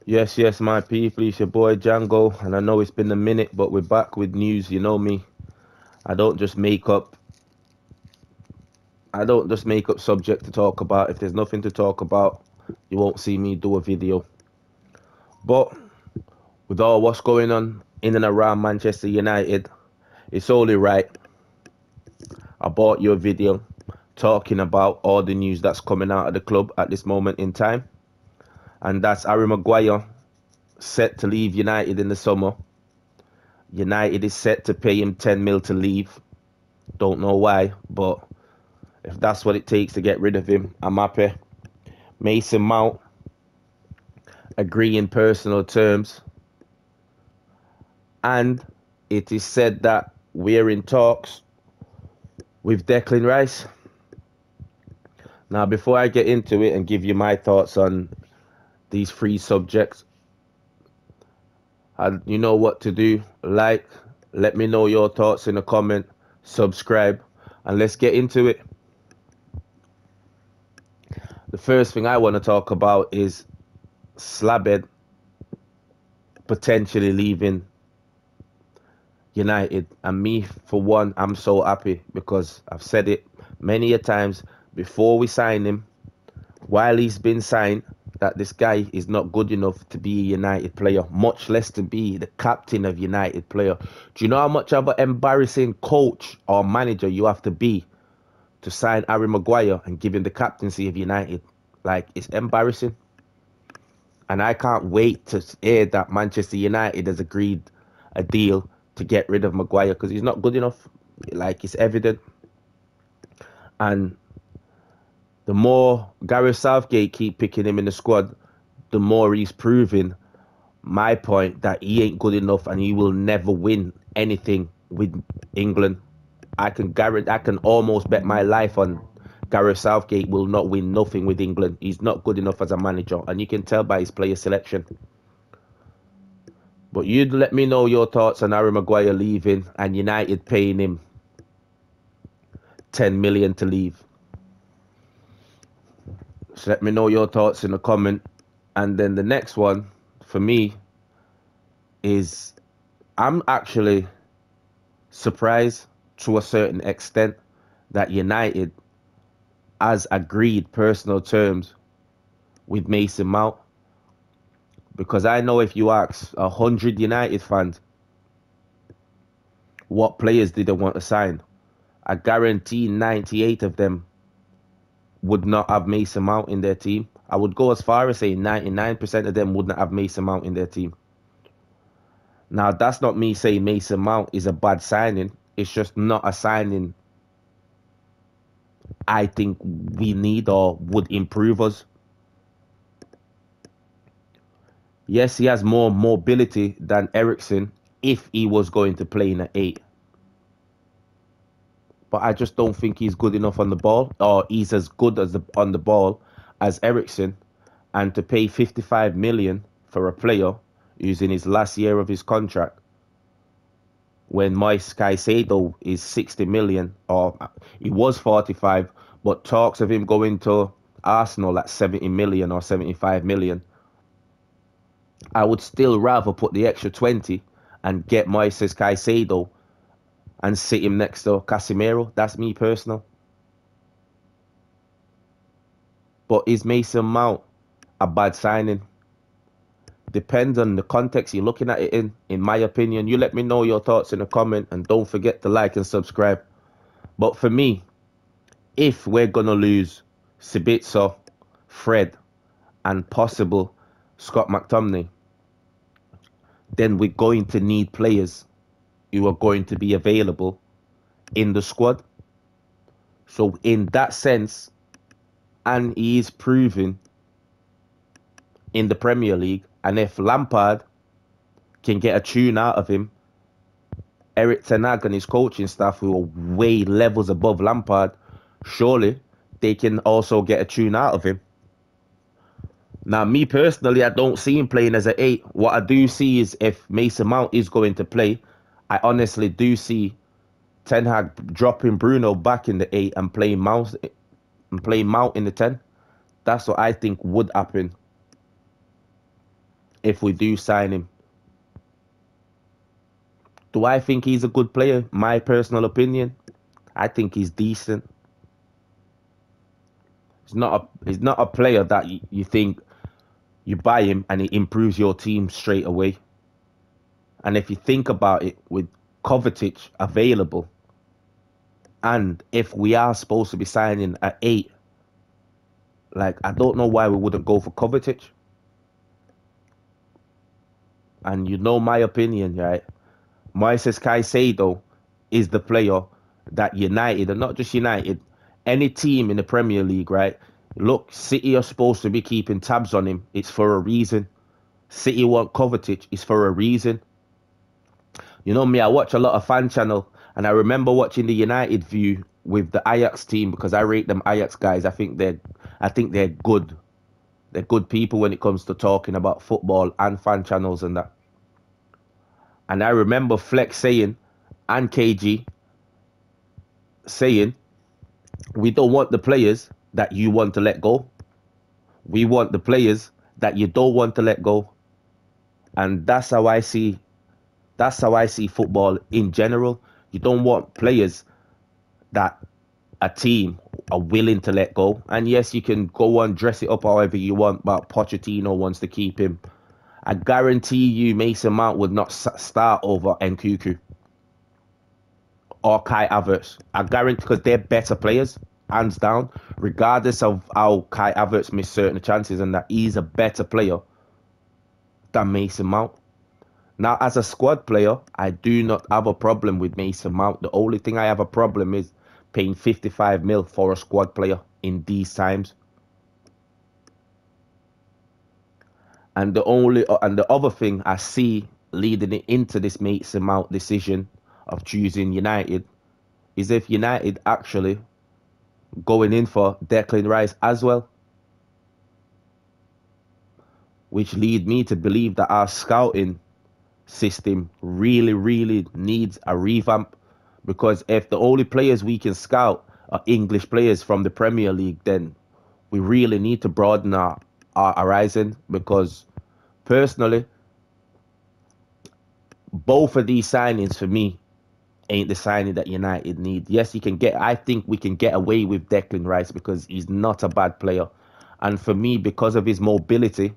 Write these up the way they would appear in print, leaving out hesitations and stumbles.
Yes, yes, my people, it's your boy Django, and I know it's been a minute, but we're back with news. You know me. I don't just make up. I don't just make up subject to talk about. If there's nothing to talk about, you won't see me do a video. But with all what's going on in and around Manchester United, it's only right I bought you a video talking about all the news that's coming out of the club at this moment in time, and that's Harry Maguire set to leave United in the summer. United is set to pay him 10 mil to leave. Don't know why, but if that's what it takes to get rid of him, I'm happy. Mason Mount agree in personal terms, and it is said that we're in talks with Declan Rice. Now, before I get into it and give you my thoughts on these three subjects, you know what to do. Like, let me know your thoughts in a comment, subscribe, and let's get into it. The first thing I want to talk about is Slabhead potentially leaving United. And me, for one, I'm so happy because I've said it many a times before we sign him, while he's been signed, that this guy is not good enough to be a United player, much less to be the captain of United player. Do you know how much of an embarrassing coach or manager you have to be to sign Harry Maguire and give him the captaincy of United? Like, it's embarrassing. And I can't wait to hear that Manchester United has agreed a deal to get rid of Maguire because he's not good enough. Like, it's evident. And the more Gareth Southgate keep picking him in the squad, the more he's proving my point that he ain't good enough and he will never win anything with England. I can almost bet my life on Gareth Southgate will not win nothing with England. He's not good enough as a manager, and you can tell by his player selection. But you'd let me know your thoughts on Harry Maguire leaving and United paying him 10 million to leave. So let me know your thoughts in the comment. And then the next one for me is I'm actually surprised to a certain extent that United has agreed personal terms with Mason Mount. Because I know if you ask 100 United fans what players did they want to sign, I guarantee 98 of them would not have Mason Mount in their team. I would go as far as saying 99% of them wouldn't have Mason Mount in their team. Now, that's not me saying Mason Mount is a bad signing. It's just not a signing I think we need or would improve us. Yes, he has more mobility than Eriksen if he was going to play in an 8. But I just don't think he's good enough on the ball, or he's as good as on the ball as Eriksen. And to pay 55 million for a player who's in his last year of his contract, when Moise Caicedo is 60 million, or he was 45, but talks of him going to Arsenal at 70 million or 75 million, I would still rather put the extra 20 and get Moise Caicedo and sit him next to Casemiro. That's me personal. But is Mason Mount a bad signing? Depends on the context you're looking at it in my opinion. You let me know your thoughts in the comment and don't forget to like and subscribe. But for me, if we're going to lose Sabitzer, Fred, and possible Scott McTominay, then we're going to need players who are going to be available in the squad. So in that sense, and he is proving in the Premier League, and if Lampard can get a tune out of him, Eric Ten Hag and his coaching staff, who are way levels above Lampard, surely they can also get a tune out of him. Now, me personally, I don't see him playing as an 8. What I do see is if Mason Mount is going to play, I honestly do see Ten Hag dropping Bruno back in the 8 and playing Mount in the 10. That's what I think would happen if we do sign him. Do I think he's a good player? My personal opinion, I think he's decent. He's not a player that you think you buy him and it improves your team straight away. And if you think about it, with Kovacic available, and if we are supposed to be signing at 8, like, I don't know why we wouldn't go for Kovacic. And you know my opinion, right? Moises Caicedo is the player that United, and not just United, any team in the Premier League, right? Look, City are supposed to be keeping tabs on him. It's for a reason. City want Kovacic. It's for a reason. You know me, I watch a lot of fan channel, and I remember watching the United view with the Ajax team because I rate them Ajax guys. I think they're good. They're good people when it comes to talking about football and fan channels and that. And I remember Flex saying, and KG saying, we don't want the players that you want to let go. We want the players that you don't want to let go. And that's how I see football in general. You don't want players that a team are willing to let go. And yes, you can go on, dress it up however you want, but Pochettino wants to keep him. I guarantee you Mason Mount would not start over Nkunku or Kai Havertz. I guarantee, because they're better players, hands down, regardless of how Kai Havertz missed certain chances and that, he's a better player than Mason Mount. Now, as a squad player, I do not have a problem with Mason Mount. The only thing I have a problem is paying 55 mil for a squad player in these times. And the other thing I see leading it into this Mason Mount decision of choosing United is if United actually going in for Declan Rice as well, which lead me to believe that our scouting system really needs a revamp. Because if the only players we can scout are English players from the Premier League, then we really need to broaden our horizon. Because personally, both of these signings for me ain't the signing that United need. Yes, I think we can get away with Declan Rice because he's not a bad player. And for me, because of his mobility,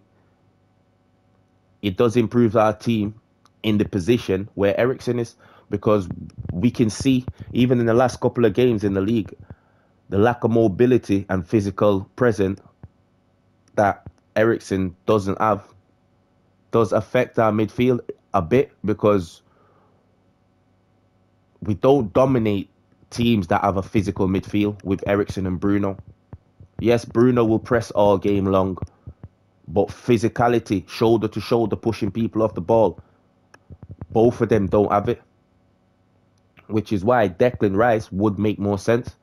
it does improve our team in the position where Eriksen is. Because we can see, even in the last couple of games in the league, the lack of mobility and physical presence that Eriksen doesn't have does affect our midfield a bit, because we don't dominate teams that have a physical midfield with Eriksen and Bruno. Yes, Bruno will press all game long, but physicality, shoulder to shoulder, pushing people off the ball, both of them don't have it. Which is why Declan Rice would make more sense.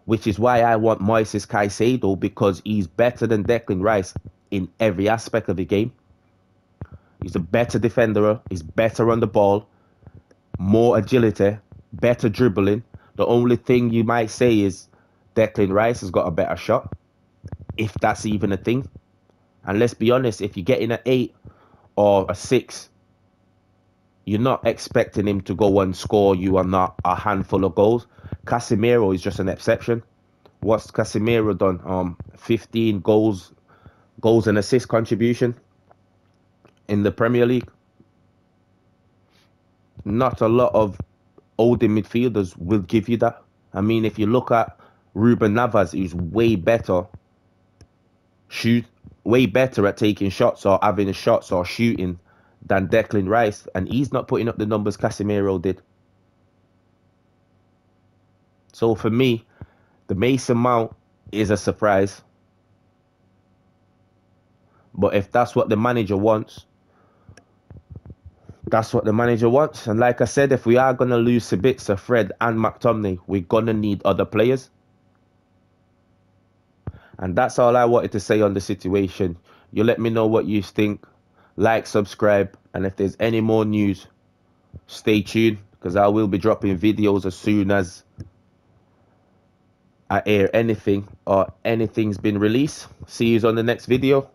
Which is why I want Moises Caicedo, because he's better than Declan Rice in every aspect of the game. He's a better defender. He's better on the ball. More agility. Better dribbling. The only thing you might say is Declan Rice has got a better shot, if that's even a thing. And let's be honest, if you're getting an 8 or a 6, you're not expecting him to go and score you on a handful of goals. Casemiro is just an exception. What's Casemiro done? 15 goals and assist contribution in the Premier League. Not a lot of older midfielders will give you that. I mean, if you look at Ruben Navas, he's way better at taking shots or having shots or shooting than Declan Rice, and he's not putting up the numbers Casemiro did. So for me, the Mason Mount is a surprise. But if that's what the manager wants, that's what the manager wants. And like I said, if we are going to lose Sabitzer, Fred and McTominay, we're going to need other players. And that's all I wanted to say on the situation. You let me know what you think. Like, subscribe, and if there's any more news, stay tuned, because I will be dropping videos as soon as I hear anything or anything's been released. See you on the next video.